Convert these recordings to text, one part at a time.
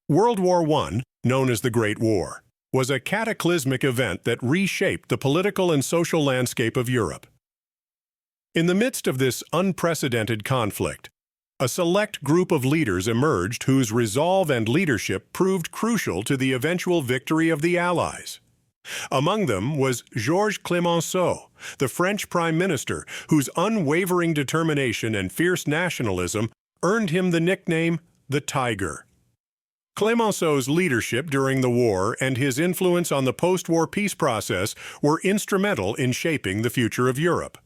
World War I, known as the Great War, was a cataclysmic event that reshaped the political and social landscape of Europe. In the midst of this unprecedented conflict, a select group of leaders emerged whose resolve and leadership proved crucial to the eventual victory of the Allies. Among them was Georges Clemenceau, the French Prime Minister, whose unwavering determination and fierce nationalism earned him the nickname the Tiger. Clemenceau's leadership during the war and his influence on the post-war peace process were instrumental in shaping the future of Europe.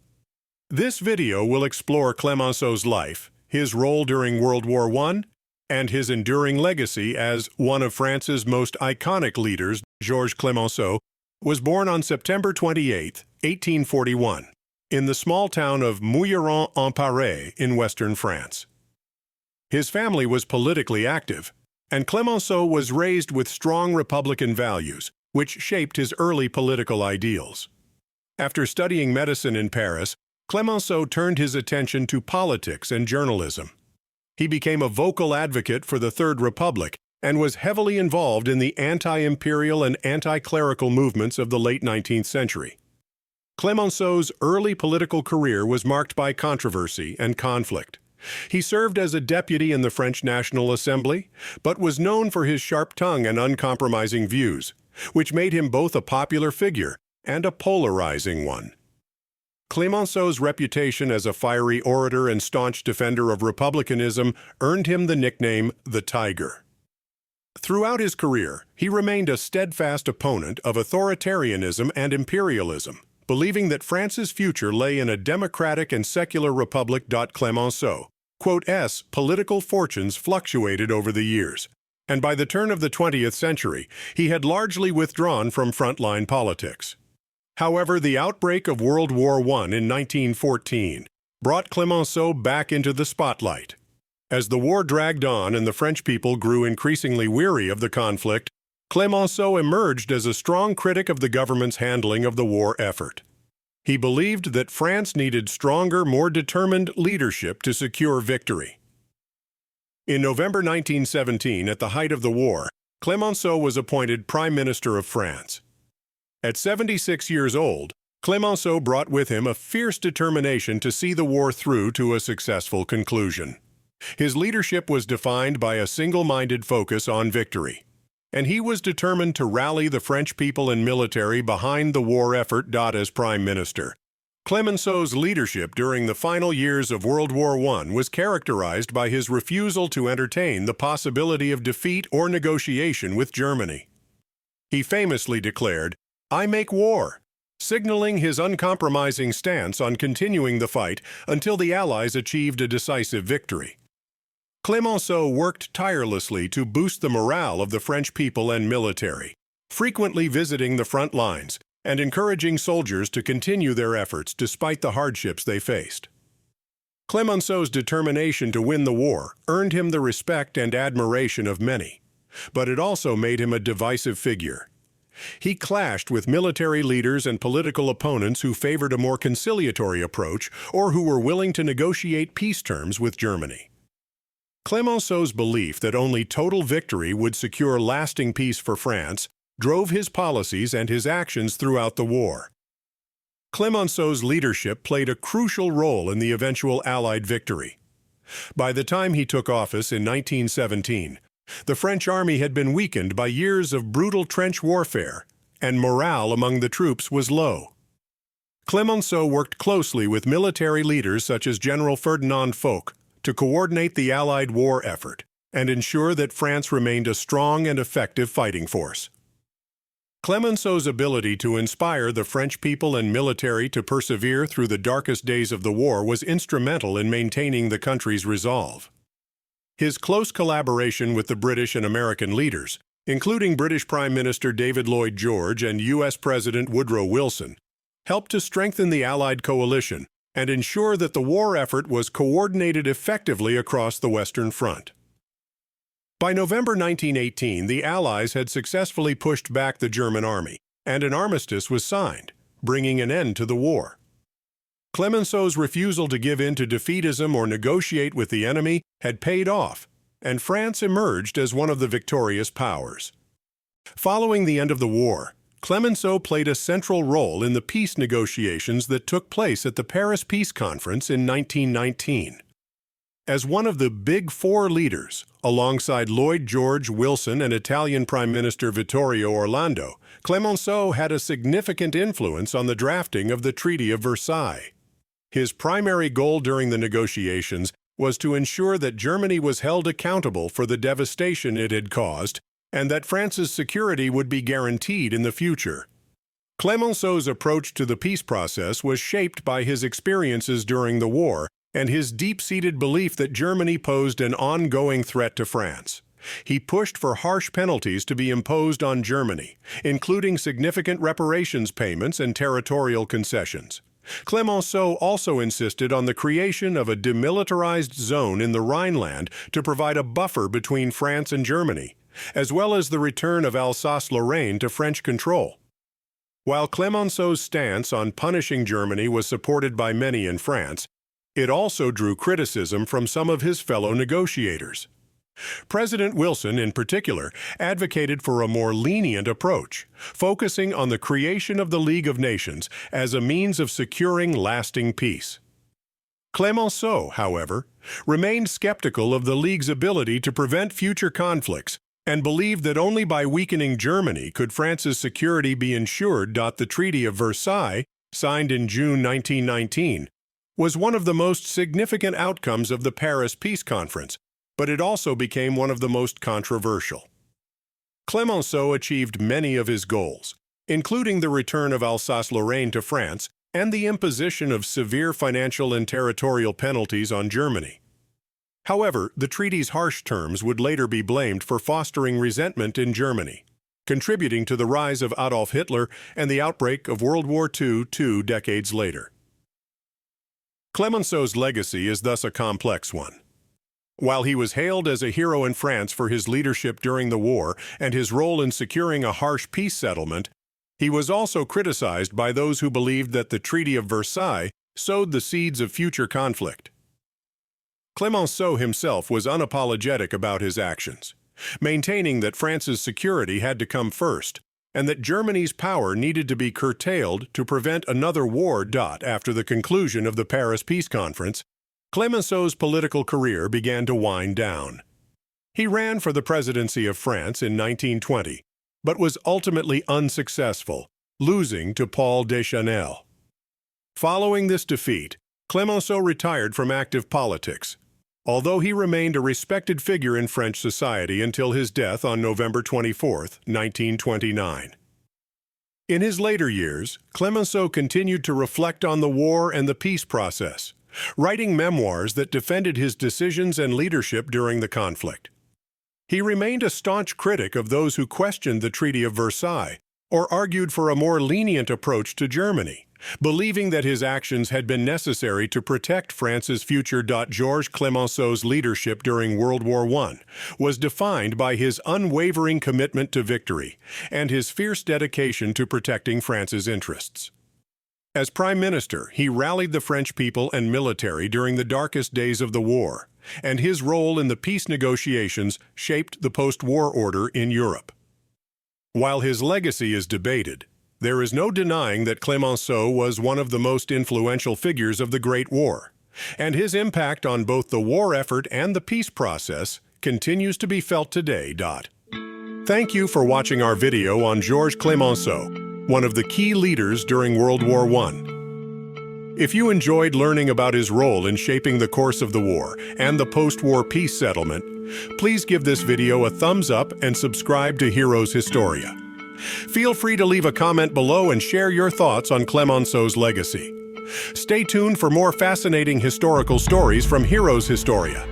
This video will explore Clemenceau's life, his role during World War I, and his enduring legacy as one of France's most iconic leaders. Georges Clemenceau was born on September 28, 1841, in the small town of Mouilleron-en-Paris in western France. His family was politically active, and Clemenceau was raised with strong Republican values, which shaped his early political ideals. After studying medicine in Paris, Clemenceau turned his attention to politics and journalism. He became a vocal advocate for the Third Republic and was heavily involved in the anti-imperial and anti-clerical movements of the late 19th century. Clemenceau's early political career was marked by controversy and conflict. He served as a deputy in the French National Assembly, but was known for his sharp tongue and uncompromising views, which made him both a popular figure and a polarizing one. Clemenceau's reputation as a fiery orator and staunch defender of republicanism earned him the nickname the Tiger. Throughout his career, he remained a steadfast opponent of authoritarianism and imperialism, believing that France's future lay in a democratic and secular republic. Clemenceau's political fortunes fluctuated over the years, and by the turn of the 20th century, he had largely withdrawn from frontline politics. However, the outbreak of World War I in 1914 brought Clemenceau back into the spotlight. As the war dragged on and the French people grew increasingly weary of the conflict, Clemenceau emerged as a strong critic of the government's handling of the war effort. He believed that France needed stronger, more determined leadership to secure victory. In November 1917, at the height of the war, Clemenceau was appointed Prime Minister of France. At 76 years old, Clemenceau brought with him a fierce determination to see the war through to a successful conclusion. His leadership was defined by a single-minded focus on victory, and he was determined to rally the French people and military behind the war effort. As Prime Minister, Clemenceau's leadership during the final years of World War I was characterized by his refusal to entertain the possibility of defeat or negotiation with Germany. He famously declared, "I make war," signaling his uncompromising stance on continuing the fight until the Allies achieved a decisive victory. Clemenceau worked tirelessly to boost the morale of the French people and military, frequently visiting the front lines and encouraging soldiers to continue their efforts despite the hardships they faced. Clemenceau's determination to win the war earned him the respect and admiration of many, but it also made him a divisive figure. He clashed with military leaders and political opponents who favored a more conciliatory approach or who were willing to negotiate peace terms with Germany. Clemenceau's belief that only total victory would secure lasting peace for France drove his policies and his actions throughout the war. Clemenceau's leadership played a crucial role in the eventual Allied victory. By the time he took office in 1917, the French army had been weakened by years of brutal trench warfare, and morale among the troops was low. Clemenceau worked closely with military leaders such as General Ferdinand Foch to coordinate the Allied war effort and ensure that France remained a strong and effective fighting force. Clemenceau's ability to inspire the French people and military to persevere through the darkest days of the war was instrumental in maintaining the country's resolve. His close collaboration with the British and American leaders, including British Prime Minister David Lloyd George and U.S. President Woodrow Wilson, helped to strengthen the Allied coalition and ensure that the war effort was coordinated effectively across the Western Front. By November 1918, the Allies had successfully pushed back the German army, and an armistice was signed, bringing an end to the war. Clemenceau's refusal to give in to defeatism or negotiate with the enemy had paid off, and France emerged as one of the victorious powers. Following the end of the war, Clemenceau played a central role in the peace negotiations that took place at the Paris Peace Conference in 1919. As one of the Big Four leaders, alongside Lloyd George Wilson and Italian Prime Minister Vittorio Orlando, Clemenceau had a significant influence on the drafting of the Treaty of Versailles. His primary goal during the negotiations was to ensure that Germany was held accountable for the devastation it had caused and that France's security would be guaranteed in the future. Clemenceau's approach to the peace process was shaped by his experiences during the war and his deep-seated belief that Germany posed an ongoing threat to France. He pushed for harsh penalties to be imposed on Germany, including significant reparations payments and territorial concessions. Clemenceau also insisted on the creation of a demilitarized zone in the Rhineland to provide a buffer between France and Germany, as well as the return of Alsace-Lorraine to French control. While Clemenceau's stance on punishing Germany was supported by many in France, it also drew criticism from some of his fellow negotiators. President Wilson, in particular, advocated for a more lenient approach, focusing on the creation of the League of Nations as a means of securing lasting peace. Clemenceau, however, remained skeptical of the League's ability to prevent future conflicts and believed that only by weakening Germany could France's security be ensured. The Treaty of Versailles, signed in June 1919, was one of the most significant outcomes of the Paris Peace Conference, but it also became one of the most controversial. Clemenceau achieved many of his goals, including the return of Alsace-Lorraine to France and the imposition of severe financial and territorial penalties on Germany. However, the treaty's harsh terms would later be blamed for fostering resentment in Germany, contributing to the rise of Adolf Hitler and the outbreak of World War II 2 decades later. Clemenceau's legacy is thus a complex one. While he was hailed as a hero in France for his leadership during the war and his role in securing a harsh peace settlement, he was also criticized by those who believed that the Treaty of Versailles sowed the seeds of future conflict. Clemenceau himself was unapologetic about his actions, maintaining that France's security had to come first and that Germany's power needed to be curtailed to prevent another war. After the conclusion of the Paris Peace Conference, Clemenceau's political career began to wind down. He ran for the presidency of France in 1920, but was ultimately unsuccessful, losing to Paul Deschanel. Following this defeat, Clemenceau retired from active politics, although he remained a respected figure in French society until his death on November 24, 1929. In his later years, Clemenceau continued to reflect on the war and the peace process, writing memoirs that defended his decisions and leadership during the conflict. He remained a staunch critic of those who questioned the Treaty of Versailles or argued for a more lenient approach to Germany, believing that his actions had been necessary to protect France's future. Georges Clemenceau's leadership during World War I was defined by his unwavering commitment to victory and his fierce dedication to protecting France's interests. As Prime Minister, he rallied the French people and military during the darkest days of the war, and his role in the peace negotiations shaped the post-war order in Europe. While his legacy is debated, there is no denying that Clemenceau was one of the most influential figures of the Great War, and his impact on both the war effort and the peace process continues to be felt today. Thank you for watching our video on Georges Clemenceau, one of the key leaders during World War I. If you enjoyed learning about his role in shaping the course of the war and the post-war peace settlement, please give this video a thumbs up and subscribe to Heroes Historia. Feel free to leave a comment below and share your thoughts on Clemenceau's legacy. Stay tuned for more fascinating historical stories from Heroes Historia.